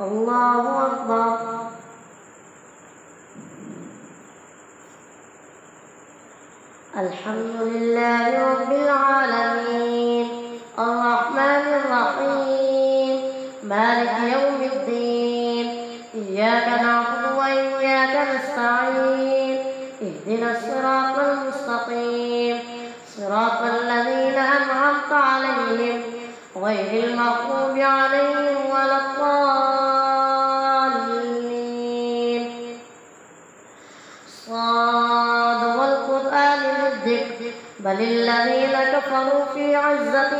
الله أكبر. الحمد لله رب العالمين الرحمن الرحيم مالك يوم الدين إياك نعبد وإياك نستعين اهدنا الصراط المستقيم صراط الذين أنعمت عليهم غير المغضوب عليهم ولا الضالين. صاد والقرآن الذكر بل الذين كفروا في عزة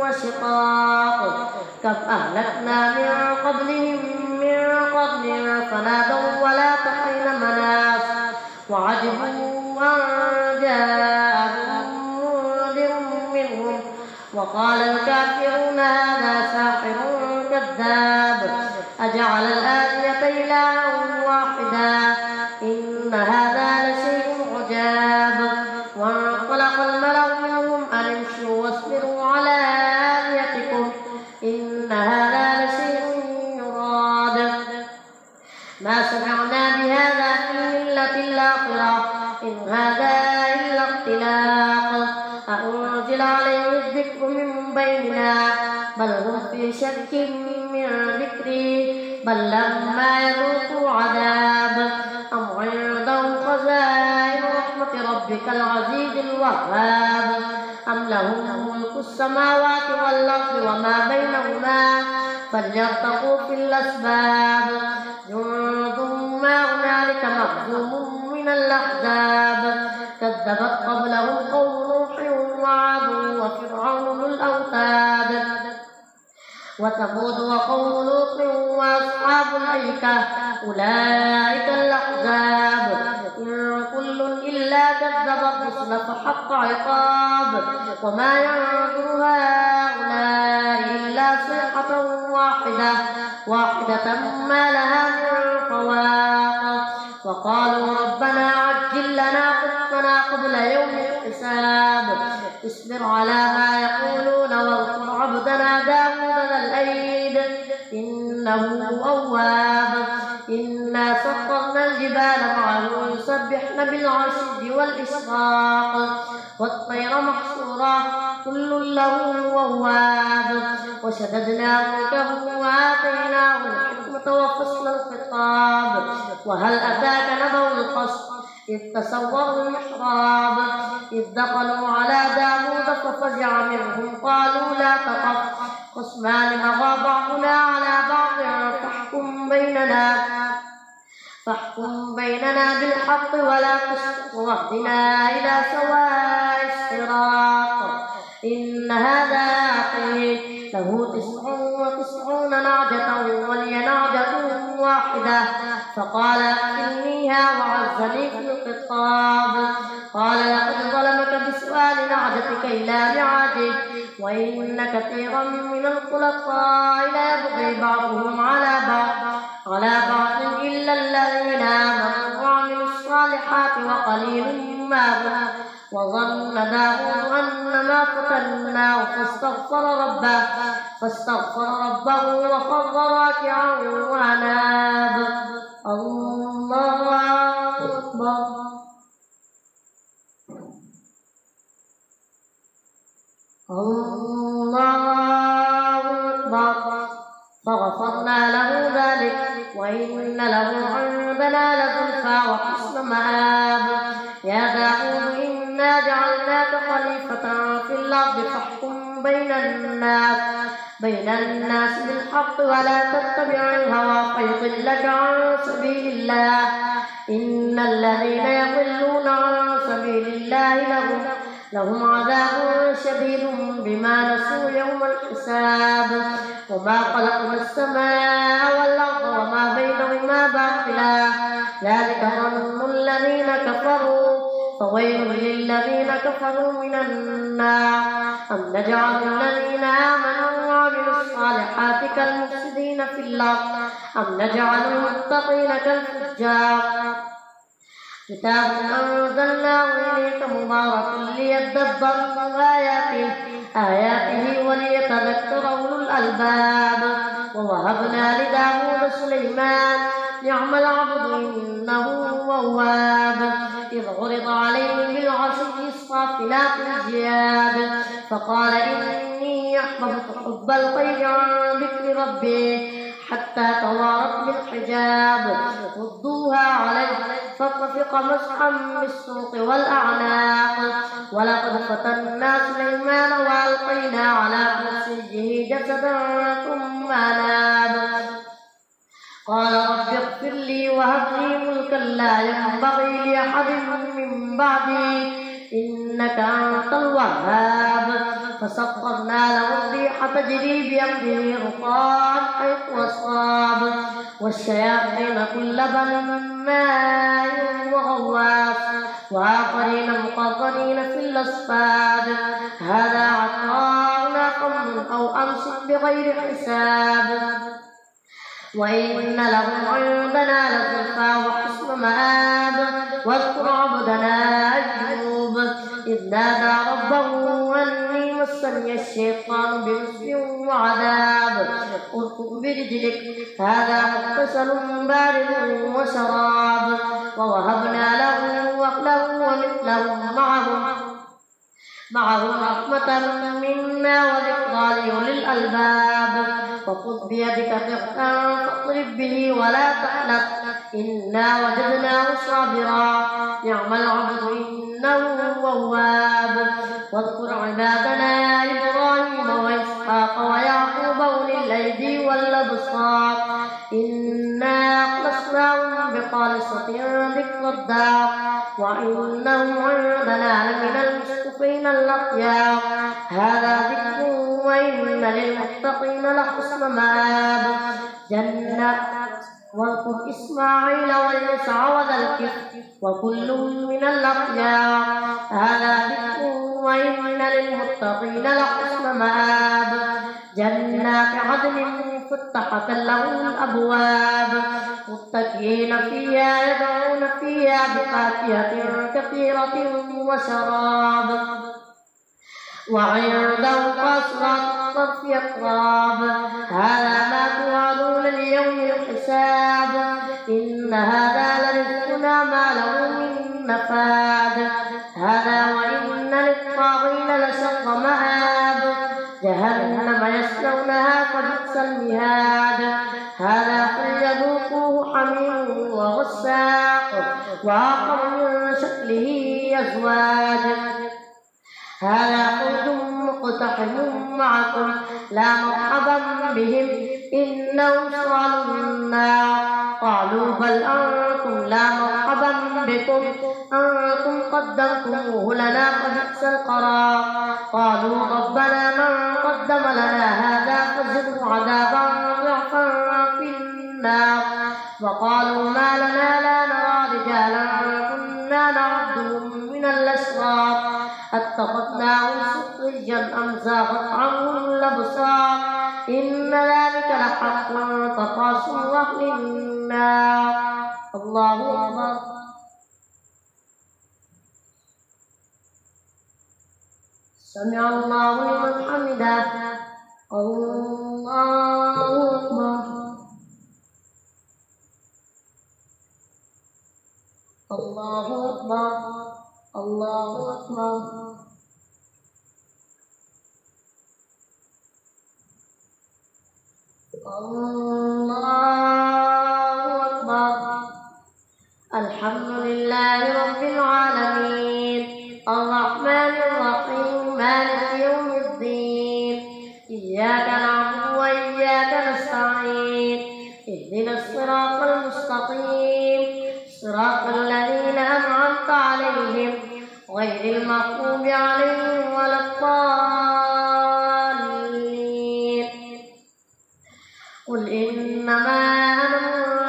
وشقاق كم أهلكنا من قبلهم من قرن فنادوا ولا تحين مناص وعجبوا أن جاءهم منذر منهم وقال الكافرون هذا ساحر كذاب أجعل الآلهة إلها واحدا إن هذا لشيء عجاب. وانطلق الملأ منهم أن امشوا واصبروا على آلهتكم إن هذا لشيء يراد ما سمعنا بهذا في الملة الآخرة إن هذا إلا اختلاق أأنزل عليه الذكر من بيننا بل هم في شك من ذكري بل لما يذوقوا عذاب أم عندهم خزائن رحمة ربك العزيز الوهاب أم لهم ملك السماوات والأرض وما بينهما فليرتقوا في الأسباب جند ما هنالك مهزوم من الأحزاب كذبت قبلهم قوم نوح وعاد وفرعون ذو الأوتاد وثمود وقوم لوط وأصحاب الأيكة أولئك الأحزاب إن كل إلا كذب الرسل فحق عقاب وما ينظر هؤلاء إلا صيحة واحدة ما لها من فواق وقالوا ربنا عجل لنا قسطنا قبل يوم الحساب اصبر على ما يقولون واذكر عبدنا داود ذا الأيد إنه أواب إنا سخرنا الجبال معه يسبحن بالعشي والإشراق والطير محشورا كل له أواب وشددنا ملكه وآتيناه الحكمة وفصل الخطاب وهل أتاك نبأ الخصم إذ تسوروا المحراب إذ دخلوا على داود ففزع منهم قالوا لا تخف خصمان بغى بعضنا على بعض فاحكم بيننا بالحق ولا تشطط واهدنا إلى سواء الصراط إن هذا أخي له 99 نعجة ولي نعجة واحدة فقال أكفلنيها وعزني في الخطاب قال لقد ظلمك بسؤال نعجتك إلى نعاجه وإن كثيرا من الخلطاء ليبغي بعضهم على بعض إلا الذين آمنوا وعملوا الصالحات وقليل ما هم وظن داود أنما فتناه فاستغفر ربه وخر راكعا وأناب. الله أكبر. الله أكبر. فغفرنا له ذلك وإن له عندنا لزلفى وحسن مآب. يا داود إنا جعلناك خليفة في الأرض فاحكم بين الناس بالحق ولا تتبع الهوى فيضلك عن سبيل الله إن الذين يضلون عن سبيل الله لهم عذاب شديد بما نسوا يوم الحساب وما خلقنا السماء والأرض وما بينهما باطلا ذلك ظن الذين كفروا فويل للذين كفروا من النار أم نجعل الذين آمنوا وعملوا الصالحات كالمفسدين في الأرض أم نجعل المتقين كالفجار كتاب أنزلناه إليك مبارك ليدبروا آياته وليتذكر أولو الألباب. ووهبنا لداود سليمان نعم العبد إنه أواب إذ عرض عليه بالعشي الصافنات الجياد فقال إني أحببت حب الخير عن ذكر ربي حتى توارت بالحجاب ردوها عليه فطفق مسحا بالسوق والأعناق ولقد فتنا سليمان وألقينا على كرسيه جسدا ثم أناب قال رب اغفر لي وهب لي ملكا لا ينبغي لأحد من بعدي إنك أنت الوهاب فسخرنا له الريح تجري بأمره رخاء حيث أصاب والشياطين كل بناء وغواص وآخرين مقرنين في الأصفاد هذا عطاؤنا فامنن أو أمسك بغير حساب وإن لهم عندنا لزلفى وحسن مآب واذكر عبدنا أيوب إذ نادى ربه أني مسني الشيطان بنصب وعذاب اركض برجلك هذا مغتسل بارد وشراب ووهبنا له أهله ومثلهم معهم رحمة منا وذكرى لأولي الألباب وخذ بيدك ضغطا فاضرب به ولا تحنث إنا وجدناه صابرا نعم العبد إنه أواب واذكر عبادنا إبراهيم وإسحاق ويعقوب أولي الأيدي والأبصار إنا أخلصناهم بخالصة ذكر الدار وإنهم عندنا لمن المصطفين الأخيار هذا ذكر وإن للمتقين لحسن مآب جنات واذكر إسماعيل واليسع وذا الكفل وكل من الأخيار هذا ذكر وإن للمتقين لحسن مآب جنات عدن مفتحة لهم الأبواب متكئين فيها يدعون فيها بفاكهة كثيرة وشراب وعندهم قاصرات الطرف أتراب هذا ما توعدون ليوم الحساب إن هذا لرزقنا ما له من نفاد هذا وإن للطاغين لشر مآب جهنم يصلونها فبئس المهاد هذا فليذوقوه حميم وغساق وآخر من شكله أزواج هذا فوج مقتحم معكم لا مرحبا بهم إنهم صالوا النار قالوا بل أنتم لا مرحبا بكم أنتم قدمتموه لنا فبئس القرار قالوا ربنا من قدم لنا هذا فزده عذابا ضعفا في النار وقالوا ما لنا لا نرى رجالا كنا نعدهم من الأشرار اتخذناهم سخريا أم زاغت عنهم الأبصار إن ذلك لحق تقاسم أهل النار الله أكبر سمع الله لمن حمده الله أكبر الله أكبر الله أكبر الله أكبر الحمد لله رب العالمين الرحمن الرحيم مالك يوم الدين إياك نعبد وإياك نستعين اهدنا الصراط المستقيم صراط الذين أنعمت عليهم غير المغضوب عليهم ولا الضالين قل إنما أنا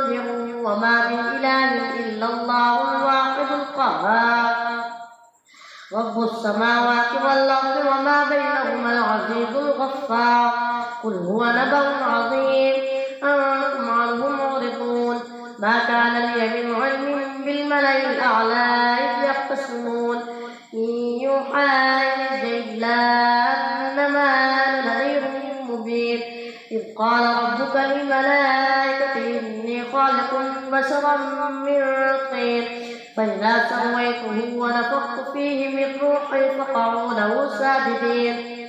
منذر وما من إله إلا الله الواحد القهار رب السماوات والأرض وما بينهما العزيز الغفار قل هو نبأ عظيم أنتم عنه معرضون ما كان لي من علم بالملأ الأعلى إذ يختصمون إن يوحى إلي إلا أنما أنا نذير مبين إذ قال ربك للملائكة إني خالق بشرا من طين فإذا سويته ونفخت فيه من روحي فقعوا له ساجدين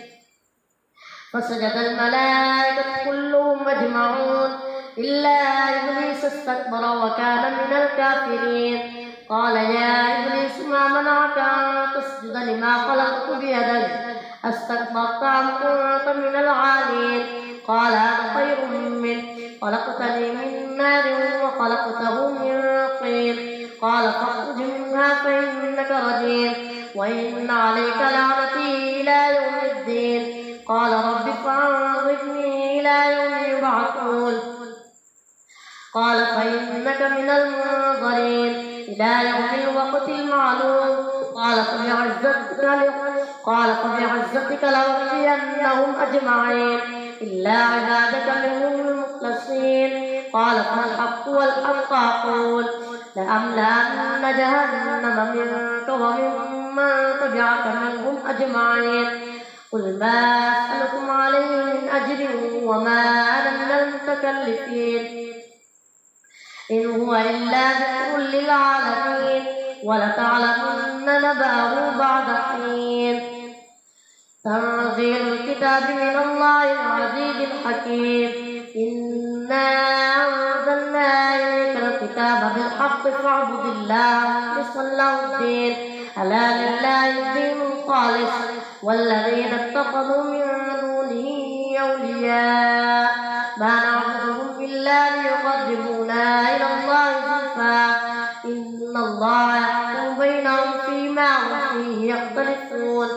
فسجد الملائكة كلهم أجمعون إلا إبليس استكبر وكان من الكافرين قال يا إبليس ما منعك أن تسجد لما خلقت بيدي أستكبرت أم كنت من العالين قال أنا خير منه خلقتني من نار وخلقته من طين قال فاخرج منها فإنك رجيم وإن عليك لعنتي إلى يوم الدين قال رب فأنظرني إلى يوم يبعثون قال فإنك من المنظرين إلى يوم الوقت المعلوم قال فبعزتك لأغوينهم أجمعين إلا عبادك منهم المخلصين قال فالحق والحق أقول لأملأن جهنم منك وممن تبعك منهم أجمعين قل ما أسألكم عليه من أجر وما أنا من المتكلفين إن هو إلا ذكر للعالمين ولتعلمن نبأه بعد حين تنزيل الكتاب من الله العزيز الحكيم إنا أنزلنا إليك الكتاب بالحق فاعبد الله مخلصا له الدين ألا لله الدين الخالص والذين اتخذوا من دونه أولياء ما نعبدهم إلا ليقربونا إلى الله زلفى إن الله يحكم بينهم فيما هم فيه يختلفون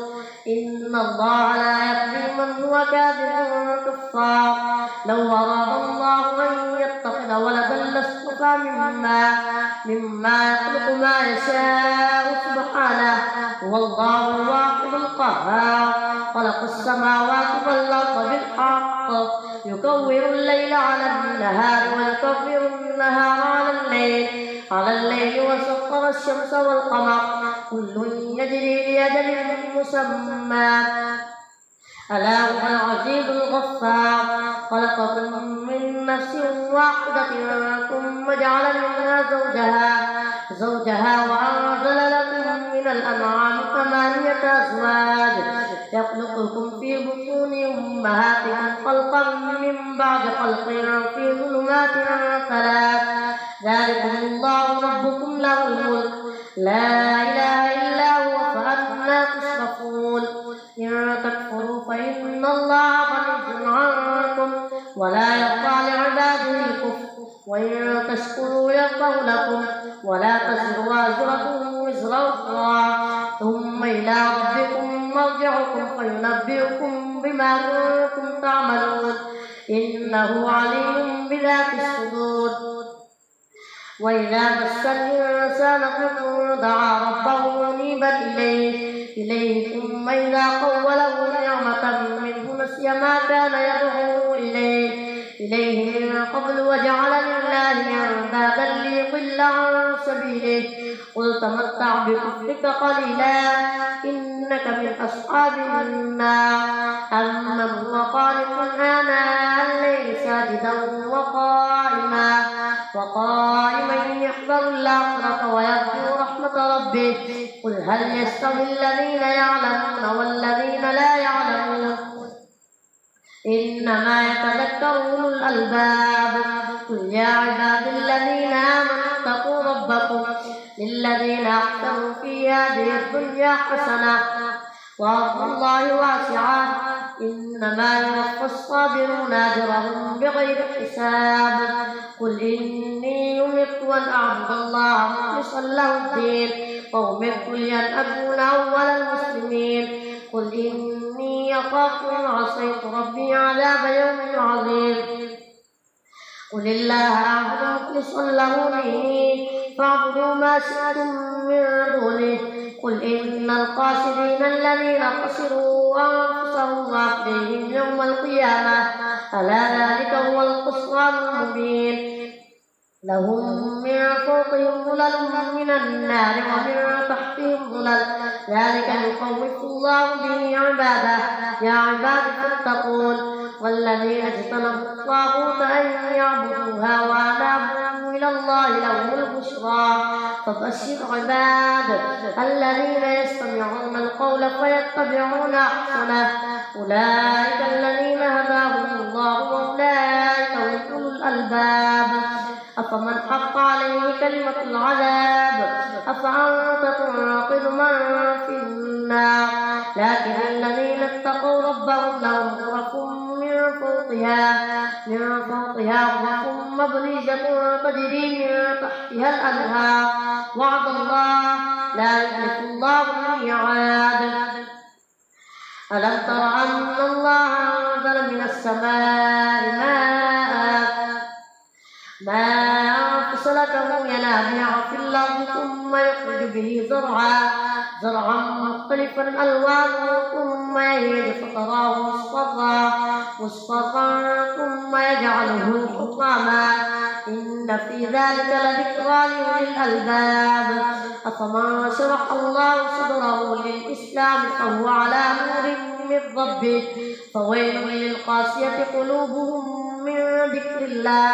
إن الله لا يهدي من هو كاذب كفار لو أراد الله أن يتخذ ولدا لاصطفى مما يخلق ما يشاء سبحانه هو الله الواحد القهار خلق السماوات والأرض بالحق يكور الليل على النهار ويكور النهار على الليل وسخر الشمس والقمر كل يجري لأجل مسمى ألا هو العزيز الغفار خلقكم من نفس واحدة ثم جعل منها زوجها وأنزل لكم من الأنعام 8 أزواج يخلقكم في بطون أمهاتكم خلقا من بعد خلق في ظلمات 3 ذلكم الله ربكم له الملك لا إله إلا هو فأنى تصرفون إن تكفروا فإن الله غني عنكم ولا يرضى لعباده الكفر وإن تشكروا يرضه لكم ولا تزر وازرة وزر أخرى ثم إلى ربكم مرجعكم فينبئكم بما كنتم تعملون إنه عليم بذات الصدور وإذا مس الإنسان ضر دعا ربه منيبا إليه ثم إذا خوله نعمة منه نسي ما كان يدعو إليه من قبل وجعل لله أندادا ليضل عن سبيله قل تمتع بكفرك قليلا إنك من أصحاب النار أمن هو قانت آناء الليل ساجدا وقائما يحذر الآخرة ويرجو رحمة ربه قل هل يستوي الذين يعلمون والذين لا يعلمون إنما يتذكر أولو الألباب قل يا عباد الذين آمنوا اتقوا ربكم للذين أحسنوا في هذه الدنيا حسنة وأرض الله واسعة إنما يوفى الصابرون أجرهم بغير حساب قل إني أمرت أن أعبد الله مخلصا له الدين وأمرت لأن أكون أول المسلمين قل إني أخاف إن عصيت ربي عذاب يوم عظيم قل الله أعبد مخلصا له ديني فاعبدوا ما شئتم من دونه قل إن الخاسرين الذين خسروا أنفسهم وأهليهم يوم القيامة ألا ذلك هو الخسران المبين لهم من فوقهم ظلل من النار ومن تحتهم ظلل ذلك يخوف الله به عباده يا عباد فاتقون والذين اجتنبوا الطاغوت أن يعبدوها وأنابوا إلى الله لهم البشرى فبشر عباد الذين يستمعون القول فيتبعون أحسنه أولئك الذين هداهم الله وأولئك هم أولو الألباب أفمن حق عليه كلمة العذاب أفأنت تنقذ من في النار لكن الذين اتقوا ربهم لهم غرف من فوقها غرف مبنية تجري من تحتها الأنهار وعد الله لا يخلف الله الميعاد ألم تر أن الله أنزل من السماء ماء فسلكه ينابيع في الأرض ثم يخرج به زرعا مختلفا ألوانه ثم يهيج فتراه مصفرا ثم يجعله حطاما إن في ذلك لذكرى لأولي الألباب أفمن شرح الله صدره للإسلام فهو على نور من ربه فويل للقاسية قلوبهم من ذكر الله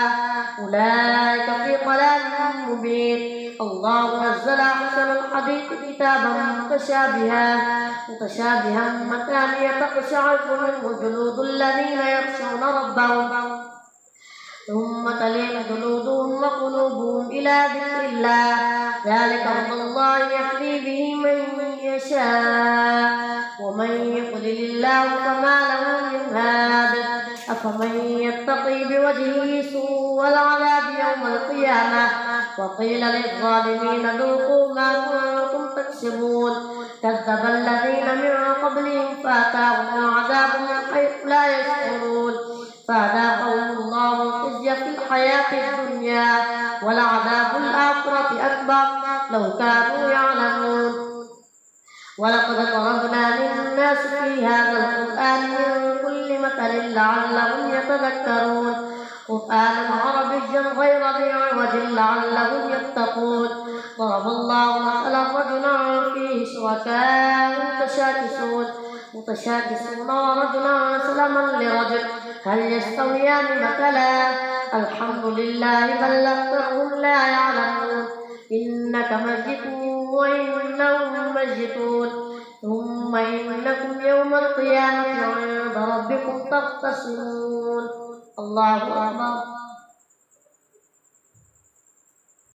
أولئك في ضلال مبين الله نزل أحسن الحديث كتابا متشابها مثانية تقشعر منه جلود الذين يخشون ربهم ثم تلين جلودهم وقلوبهم إلى ذكر الله ذلك هدى الله يهدي به من يشاء ومن يضلل الله فما له من هاد أفمن يتقي بوجهه سوء العذاب يوم القيامة وقيل للظالمين ذوقوا ما كنتم تكسبون كذب الذين من قبلهم فأتاهم العذاب من حيث لا يشعرون فأذاقهم الله الخزي في الحياة الدنيا ولعذاب الآخرة أكبر لو كانوا يعلمون ولقد ضربنا للناس في هذا القرآن من كل مثل لعلهم يتذكرون قرآنا عربيا غير ذي عوج لعلهم يتقون ضرب الله مثلا رجلا فيه شركاء متشاكسون ورجلا سلما لرجل هل يستويان مثلا الحمد لله بل أكثرهم لا يعلمون إنك ميت وإنهم ميتون ثم إنكم يوم القيامة عند ربكم تختصمون الله أكبر